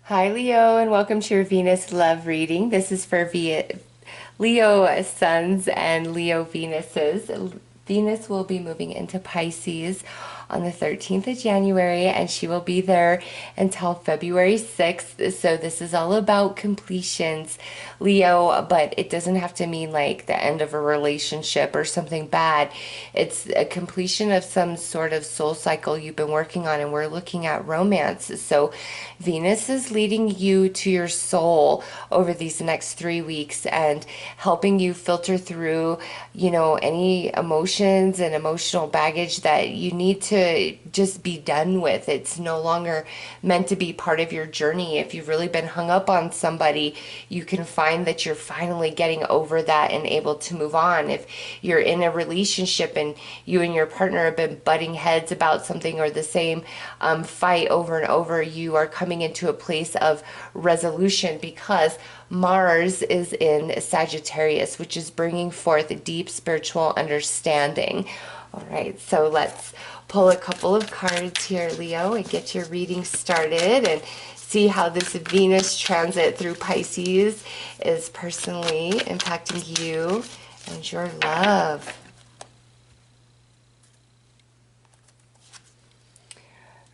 Hi, Leo, and welcome to your Venus love reading. This is for Leo suns and Leo Venuses. Venus will be moving into Pisces on the 13th of January, and she will be there until February 6th. So, this is all about completions, Leo, but it doesn't have to mean like the end of a relationship or something bad. It's a completion of some sort of soul cycle you've been working on, and we're looking at romance. So, Venus is leading you to your soul over these next 3 weeks and helping you filter through, any emotions and emotional baggage that you need to just be done with. It's no longer meant to be part of your journey. If you've really been hung up on somebody, you can find that you're finally getting over that and able to move on. If you're in a relationship and you and your partner have been butting heads about something or the same fight over and over, you are coming into a place of resolution because Mars is in Sagittarius, which is bringing forth deep spiritual understanding. All right, so let's pull a couple of cards here, Leo, and get your reading started and see how this Venus transit through Pisces is personally impacting you and your love.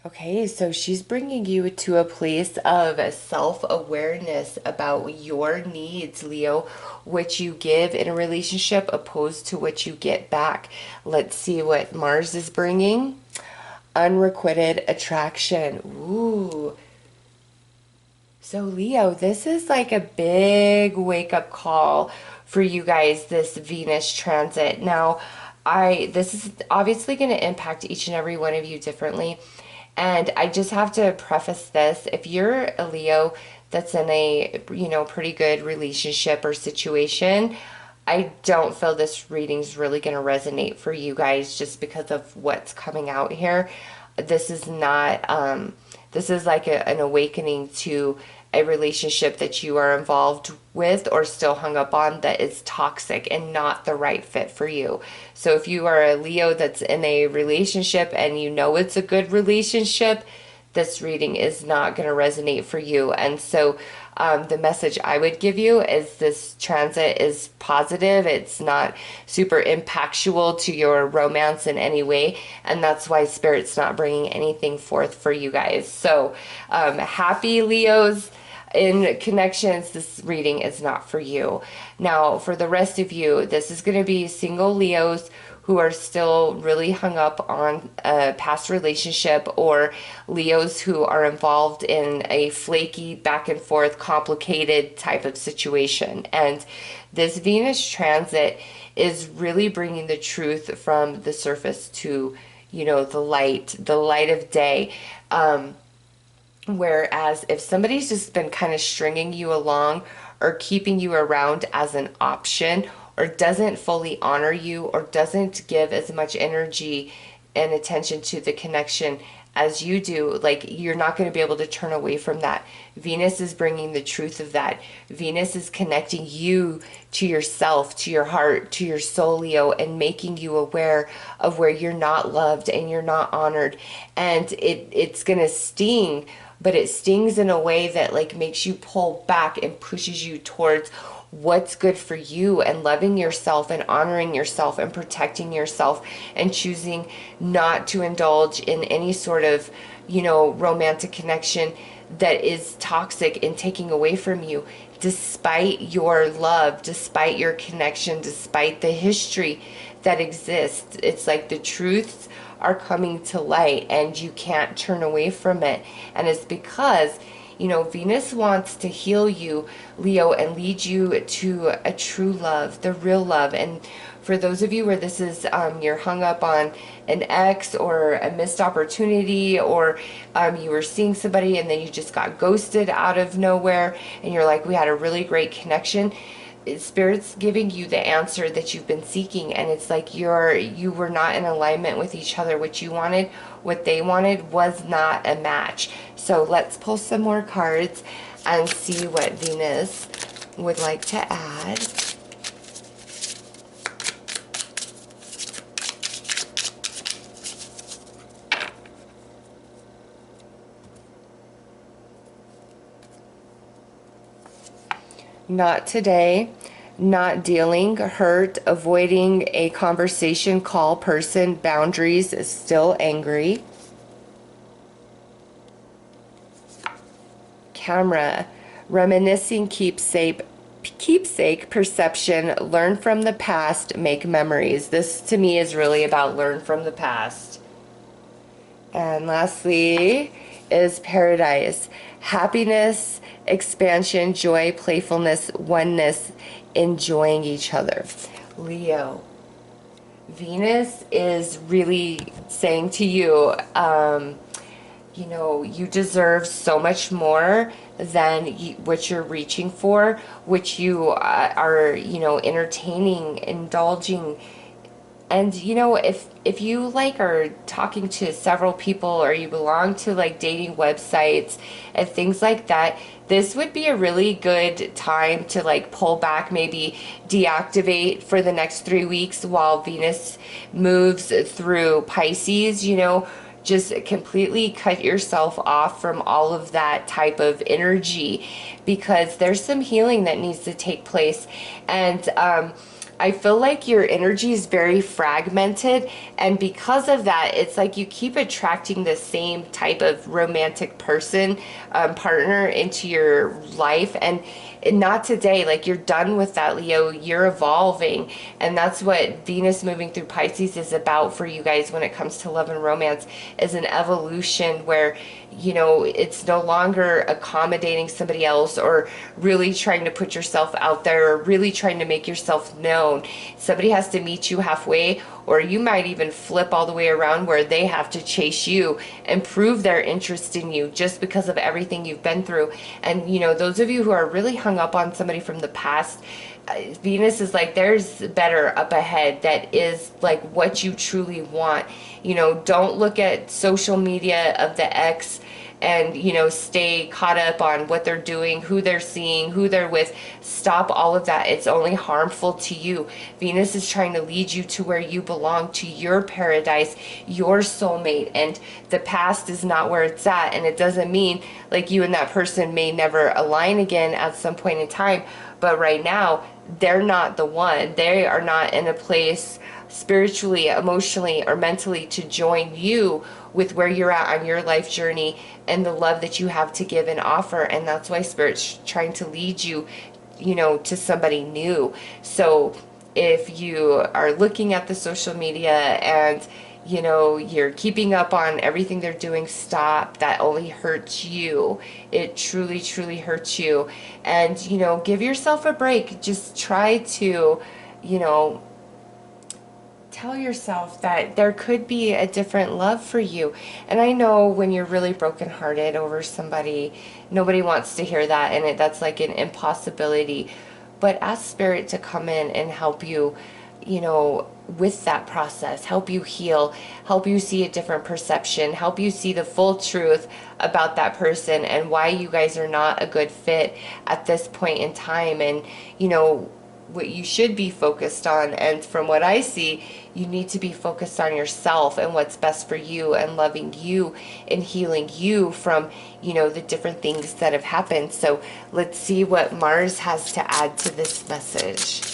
Okay, so she's bringing you to a place of self-awareness about your needs, Leo, what you give in a relationship opposed to what you get back. Let's see what Mars is bringing. Unrequited attraction. Ooh. So, Leo, this is like a big wake-up call for you guys, this Venus transit. Now, this is obviously going to impact each and every one of you differently. And I just have to preface this. If you're a Leo that's in a, pretty good relationship or situation, I don't feel this reading's really going to resonate for you guys just because of what's coming out here. This is not, this is like an awakening to a relationship that you are involved with or still hung up on that is toxic and not the right fit for you. So if you are a Leo that's in a relationship and you know it's a good relationship, this reading is not going to resonate for you. And so the message I would give you is this transit is positive. It's not super impactful to your romance in any way. And that's why Spirit's not bringing anything forth for you guys. So happy Leos in connections, this reading is not for you. Now, for the rest of you, this is going to be single Leos who are still really hung up on a past relationship, or Leos who are involved in a flaky, back and forth, complicated type of situation. And this Venus transit is really bringing the truth from the surface to, the light of day. Whereas if somebody's just been kind of stringing you along or keeping you around as an option or doesn't fully honor you or doesn't give as much energy and attention to the connection as you do, like you're not going to be able to turn away from that. Venus is bringing the truth of that. Venus is connecting you to yourself, to your heart, to your soul, Leo, and making you aware of where you're not loved and you're not honored. And it's going to sting, but it stings in a way that like makes you pull back and pushes you towards what's good for you and loving yourself and honoring yourself and protecting yourself and choosing not to indulge in any sort of, romantic connection that is toxic and taking away from you, despite your love, despite your connection, despite the history that exists. It's like the truths are coming to light and you can't turn away from it. And it's because Venus wants to heal you, Leo, and lead you to a true love, the real love. And for those of you where this is, you're hung up on an ex or a missed opportunity, or you were seeing somebody and then you just got ghosted out of nowhere, and you're like, we had a really great connection. Spirit's giving you the answer that you've been seeking, and it's like you were not in alignment with each other. What you wanted, what they wanted was not a match. So let's pull some more cards and see what Venus would like to add. not today, not dealing, hurt, avoiding a conversation, call, person, boundaries, still angry. Camera, reminiscing, keepsake, perception, learn from the past, make memories. This to me is really about learn from the past. And lastly is paradise, happiness, expansion, joy, playfulness, oneness, enjoying each other. Leo, Venus is really saying to you, you know, you deserve so much more than what you're reaching for, which you are, you know, entertaining, indulging. And you know, if you like are talking to several people, or you belong to like dating websites and things like that, this would be a really good time to like pull back, maybe deactivate for the next 3 weeks while Venus moves through Pisces, you know, just completely cut yourself off from all of that type of energy, because there's some healing that needs to take place. And I feel like your energy is very fragmented, and because of that, it's like you keep attracting the same type of romantic person, partner into your life, and not today. Like, you're done with that, Leo. You're evolving, and that's what Venus moving through Pisces is about for you guys when it comes to love and romance, is an evolution where, you know, it's no longer accommodating somebody else or really trying to put yourself out there or really trying to make yourself known. Somebody has to meet you halfway, or you might even flip all the way around where they have to chase you and prove their interest in you just because of everything you've been through. And you know, those of you who are really hung up on somebody from the past, Venus is like, there's better up ahead that is like what you truly want. You know, don't look at social media of the ex and, you know, stay caught up on what they're doing, who they're seeing, who they're with. Stop all of that. It's only harmful to you. Venus is trying to lead you to where you belong, to your paradise, your soulmate, and the past is not where it's at. And it doesn't mean like you and that person may never align again at some point in time, but right now they're not the one. They are not in a place spiritually, emotionally, or mentally to join you with where you're at on your life journey and the love that you have to give and offer. And that's why Spirit's trying to lead you, you know, to somebody new. So if you are looking at the social media and, you know, you're keeping up on everything they're doing, stop. That only hurts you. It truly, truly hurts you. And, you know, give yourself a break. Just try to, you know, tell yourself that there could be a different love for you. And I know when you're really brokenhearted over somebody, nobody wants to hear that, and that's like an impossibility. But ask Spirit to come in and help you, you know, with that process, help you heal, help you see a different perception, help you see the full truth about that person and why you guys are not a good fit at this point in time. And, you know, what you should be focused on. And from what I see, you need to be focused on yourself and what's best for you and loving you and healing you from, you know, the different things that have happened. So let's see what Mars has to add to this message.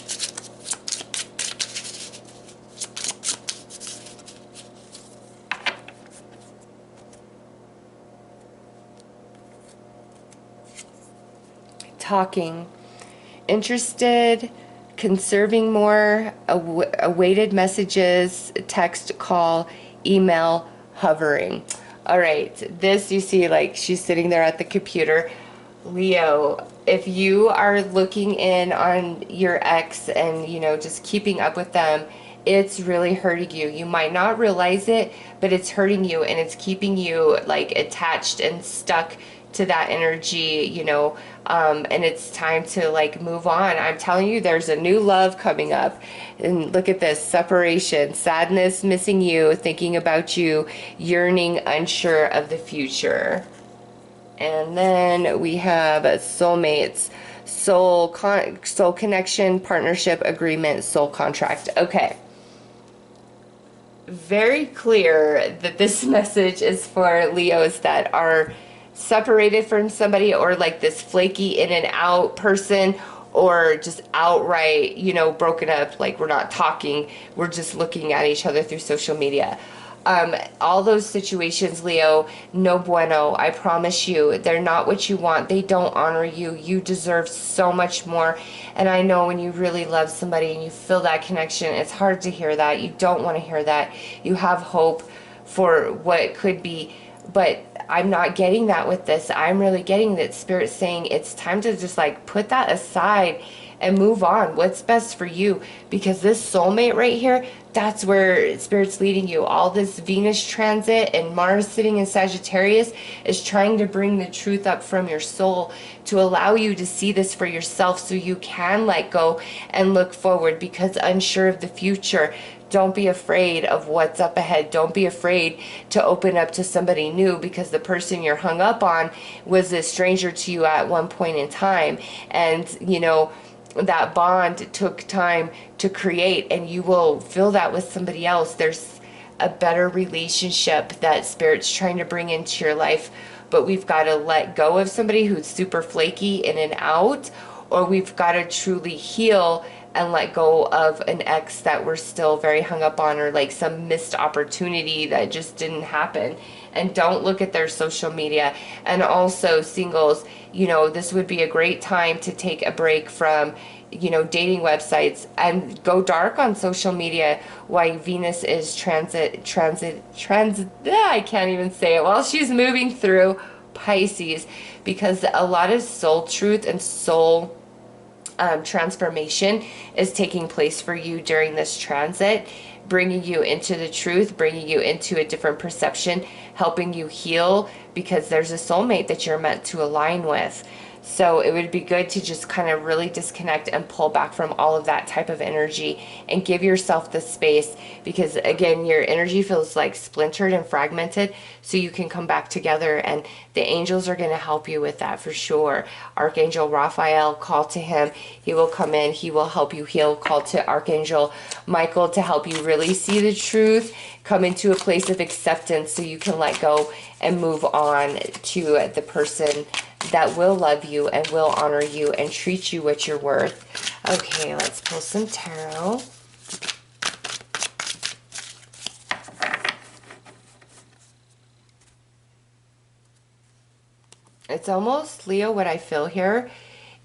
Talking. Interested, conserving more, awaited messages, text, call, email, hovering. All right, this you see, like she's sitting there at the computer. Leo, if you are looking in on your ex and, you know, just keeping up with them, it's really hurting you. You might not realize it, but it's hurting you, and it's keeping you like attached and stuck to that energy, you know, and it's time to like move on. I'm telling you, there's a new love coming up. And look at this: separation, sadness, missing you, thinking about you, yearning, unsure of the future. And then we have soulmates, soul connection, partnership, agreement, soul contract. Okay. Very clear that this message is for Leos that are separated from somebody, or like this flaky in and out person, or just outright, broken up, like we're not talking, we're just looking at each other through social media. All those situations, Leo, no bueno. I promise you, they're not what you want. They don't honor you. You deserve so much more. And I know when you really love somebody and you feel that connection, it's hard to hear that. You don't want to hear that. You have hope for what it could be, but I'm not getting that with this. I'm really getting that Spirit saying it's time to just like put that aside and move on. What's best for you? Because this soulmate right here, that's where Spirit's leading you. All this Venus transit and Mars sitting in Sagittarius is trying to bring the truth up from your soul to allow you to see this for yourself so you can let go and look forward, because unsure of the future, don't be afraid of what's up ahead. Don't be afraid to open up to somebody new, because the person you're hung up on was a stranger to you at one point in time. And, that bond took time to create, and you will feel that with somebody else. There's a better relationship that Spirit's trying to bring into your life, but we've got to let go of somebody who's super flaky in and out, or we've got to truly heal and let go of an ex that we're still very hung up on, or like some missed opportunity that just didn't happen. And don't look at their social media. And also, singles, this would be a great time to take a break from dating websites and go dark on social media while Venus is transit I can't even say it, while she's moving through Pisces, because a lot of soul truth and soul transformation is taking place for you during this transit, bringing you into the truth, bringing you into a different perception, helping you heal, because there's a soulmate that you're meant to align with. So it would be good to just kind of really disconnect and pull back from all of that type of energy and give yourself the space, because again, your energy feels like splintered and fragmented, so you can come back together, and the angels are going to help you with that for sure. Archangel Raphael, call to him. He will come in. He will help you heal. Call to Archangel Michael to help you really see the truth, come into a place of acceptance so you can let go and move on to the person that will love you and will honor you and treat you what you're worth. Okay, let's pull some tarot. It's almost, Leo, what I feel here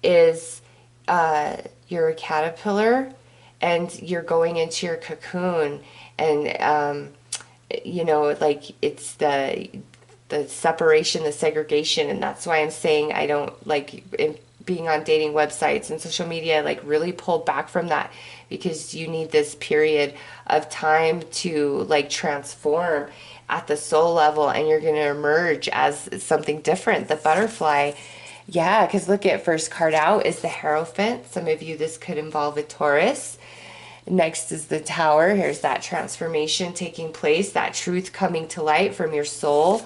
is you're a caterpillar and you're going into your cocoon, and like it's the separation, the segregation, and that's why I'm saying I don't like being on dating websites and social media. Like, really pull back from that, because you need this period of time to like transform at the soul level, and you're going to emerge as something different, the butterfly. Yeah, because look, at first card out is the Hierophant. Some of you, this could involve a Taurus. Next is the Tower. Here's that transformation taking place, that truth coming to light from your soul.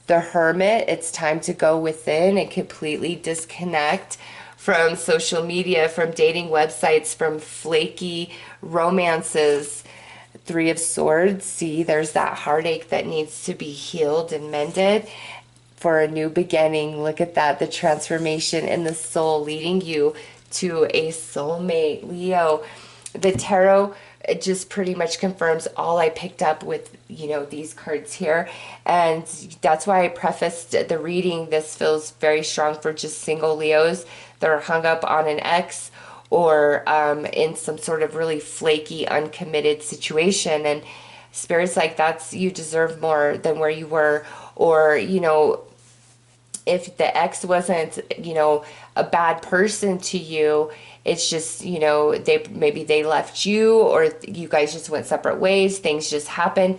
The Hermit, it's time to go within and completely disconnect from social media, from dating websites, from flaky romances. Three of Swords, see, there's that heartache that needs to be healed and mended for a new beginning. Look at that, the transformation in the soul leading you to a soulmate, Leo. The tarot, it just pretty much confirms all I picked up with, these cards here. And that's why I prefaced the reading. This feels very strong for just single Leos that are hung up on an ex, or in some sort of really flaky, uncommitted situation. And Spirit's like, you deserve more than where you were. Or, if the ex wasn't, a bad person to you, it's just, they left you, or you guys just went separate ways. Things just happened.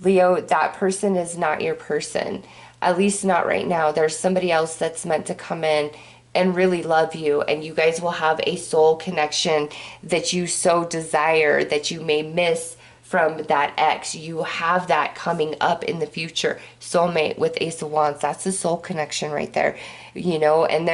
Leo, that person is not your person. At least not right now. There's somebody else that's meant to come in and really love you, and you guys will have a soul connection that you so desire, that you may miss from that ex. You have that coming up in the future. Soulmate with Ace of Wands, that's a soul connection right there. And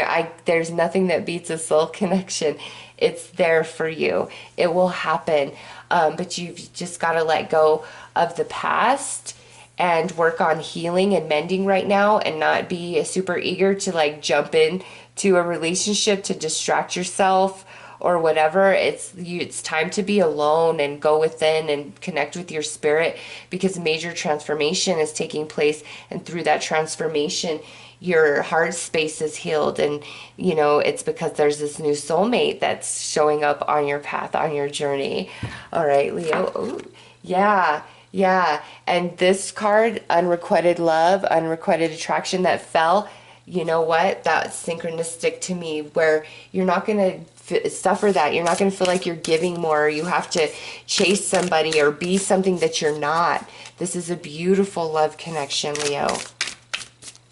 there's nothing that beats a soul connection. It's there for you. It will happen. But you've just got to let go of the past and work on healing and mending right now, and not be super eager to like jump in to a relationship to distract yourself or whatever. It's time to be alone and go within and connect with your spirit, because major transformation is taking place, and through that transformation your heart space is healed. And it's because there's this new soulmate that's showing up on your path, on your journey. All right, Leo. Ooh, yeah. Yeah. And this card, unrequited love, unrequited attraction, that fell, you know what? That's synchronistic to me, where you're not going to suffer that. You're not going to feel like you're giving more, or you have to chase somebody or be something that you're not. This is a beautiful love connection, Leo.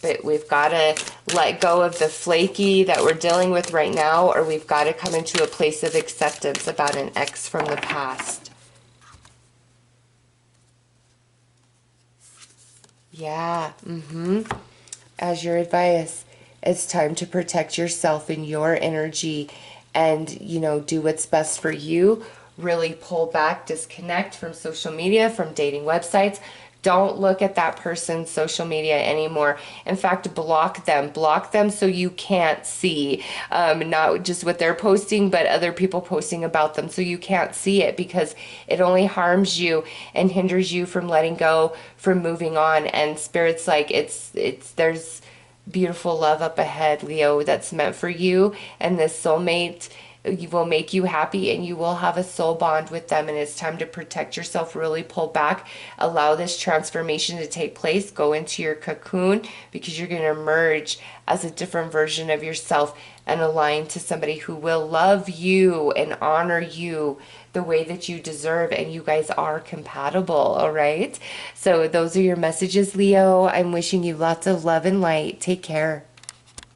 But we've got to let go of the flaky that we're dealing with right now, or we've got to come into a place of acceptance about an ex from the past. Yeah, as your advice, it's time to protect yourself and your energy, and do what's best for you. Really pull back, disconnect from social media, from dating websites. Don't look at that person's social media anymore. In fact, block them so you can't see, not just what they're posting, but other people posting about them, so you can't see it, because it only harms you and hinders you from letting go, from moving on. And spirit's like, there's beautiful love up ahead, Leo, that's meant for you, and this soulmate will make you happy, and you will have a soul bond with them. And it's time to protect yourself. Really pull back, allow this transformation to take place, go into your cocoon, because you're going to emerge as a different version of yourself, and align to somebody who will love you and honor you the way that you deserve, and you guys are compatible. All right, so those are your messages, Leo. I'm wishing you lots of love and light. Take care.